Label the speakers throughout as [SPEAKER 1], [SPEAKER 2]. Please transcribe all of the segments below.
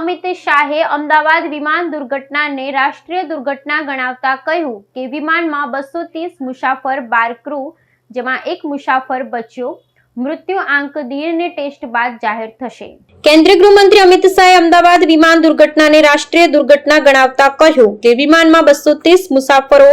[SPEAKER 1] અમિત શાહે અમદાવાદ વિમાન દુર્ઘટનાને રાષ્ટ્રીય દુર્ઘટના ગણાવતા કહ્યું કે વિમાનમાં 230 મુસાફર 12 ક્રૂ, જેમાં એક મુસાફર બચ્યો। મૃત્યુ આંક ડીએનએ ટેસ્ટ બાદ જાહેર થશે। કેન્દ્રીય ગૃહમંત્રી અમિત શાહે અમદાવાદ વિમાન દુર્ઘટનાને રાષ્ટ્રીય દુર્ઘટના ગણાવતા કહ્યું કે વિમાનમાં 230 મુસાફરો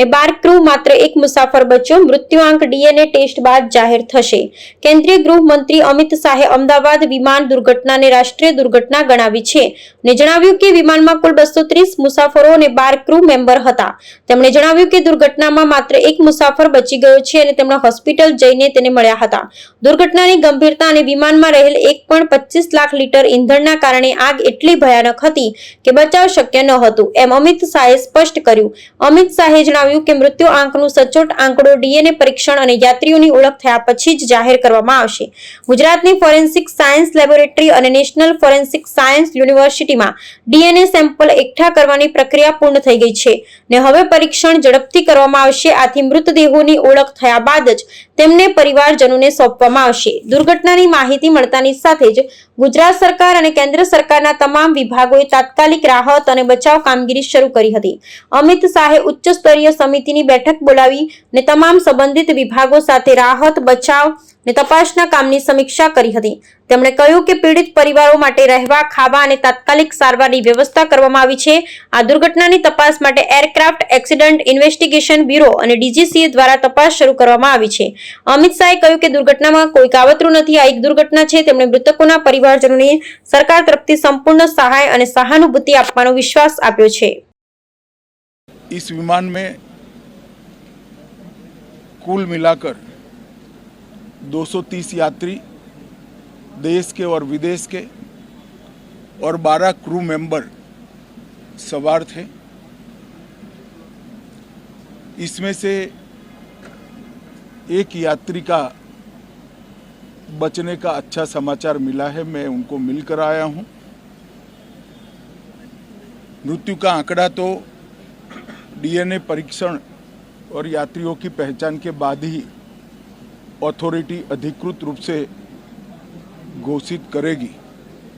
[SPEAKER 1] ને 12 ક્રૂ, માત્ર એક મુસાફર બચ્યો। મૃત્યુ આંક ડીએનએ ટેસ્ટ બાદ જાહેર થશે। કેન્દ્રીય ગૃહમંત્રી અમિત શાહે અમદાવાદ વિમાન દુર્ઘટનાને રાષ્ટ્રીય દુર્ઘટના ગણાવી છે ને જણાવ્યું કે વિમાનમાં કુલ 230 મુસાફરો અને 12 ક્રૂ મેમ્બર હતા। તેમણે જણાવ્યું કે દુર્ઘટનામાં માત્ર એક મુસાફર બચી ગયો છે અને તેમણે હોસ્પિટલ જઈને તેને મળ્યા હતા। દુર્ઘટનાની ગંભીરતા અને વિમાનમાં રહેલ 1.25 લાખ લીટર ઈંધણના કારણે આગ એટલી ભયાનક હતી કે બચાવ શક્ય ન હતું, એમ અમિત શાહે સ્પષ્ટ કર્યું। અમિત શાહે જણાવ્યું કે મૃત્યુ આંકનો સચોટ આંકડો ડીએનએ પરીક્ષણ અને યાત્રીઓની ઓળખ થયા પછી જ જાહેર કરવામાં આવશે। ગુજરાતની ફોરેન્સિક સાયન્સ લેબોરેટરી અને નેશનલ ફોરેન્સિક સાયન્સ યુનિવર્સિટીમાં ડીએનએ સેમ્પલ એકઠા કરવાની પ્રક્રિયા પૂર્ણ થઈ ગઈ છે ને હવે પરીક્ષણ ઝડપથી કરવામાં આવશે। આથી મૃતદેહોની ઓળખ થયા બાદ જ તેમને પરિવારજનોને સોંપવામાં આવશે। દુર્ઘટનાની માહિતી મળતાની સાથે જ ગુજરાત સરકાર અને કેન્દ્ર સરકારના તમામ વિભાગોએ તાત્કાલિક રાહત અને બચાવ કામગીરી શરૂ કરી હતી। અમિત શાહે ઉચ્ચ સ્તરીય સમિતિની બેઠક બોલાવી ને તમામ સંબંધિત વિભાગો સાથે રાહત, બચાવ ને તપાસના કામની સમીક્ષા કરી હતી। તેમણે કહ્યું કે પીડિત પરિવારો માટે રહેવા, ખાવા અને તાત્કાલિક સારવારની વ્યવસ્થા કરવામાં આવી છે। આ દુર્ઘટનાની તપાસ માટે એરક્રાફ્ટ એક્સિડન્ટ ઇન્વેસ્ટિગેશન બ્યુરો અને ડીજીસીએ દ્વારા તપાસ શરૂ કરવામાં આવી છે। અમિત શાહે કહ્યું કે દુર્ઘટનામાં કોઈ કાવતરું નથી, આ એક દુર્ઘટના છે। તેમણે મૃતકોના પરિવારજનોને સરકાર તરફથી સંપૂર્ણ સહાય અને સહાનુભૂતિ આપવાનો વિશ્વાસ આપ્યો છે।
[SPEAKER 2] इस विमान में कुल मिलाकर 230 यात्री देश के और विदेश के और 12 क्रू मेंबर सवार थे। इसमें से एक यात्री का बचने का अच्छा समाचार मिला है, मैं उनको मिलकर आया हूं। मृत्यु का आंकड़ा तो डीएनए परीक्षण और यात्रियों की पहचान के बाद ही अथॉरिटी अधिकृत रूप से घोषित करेगी।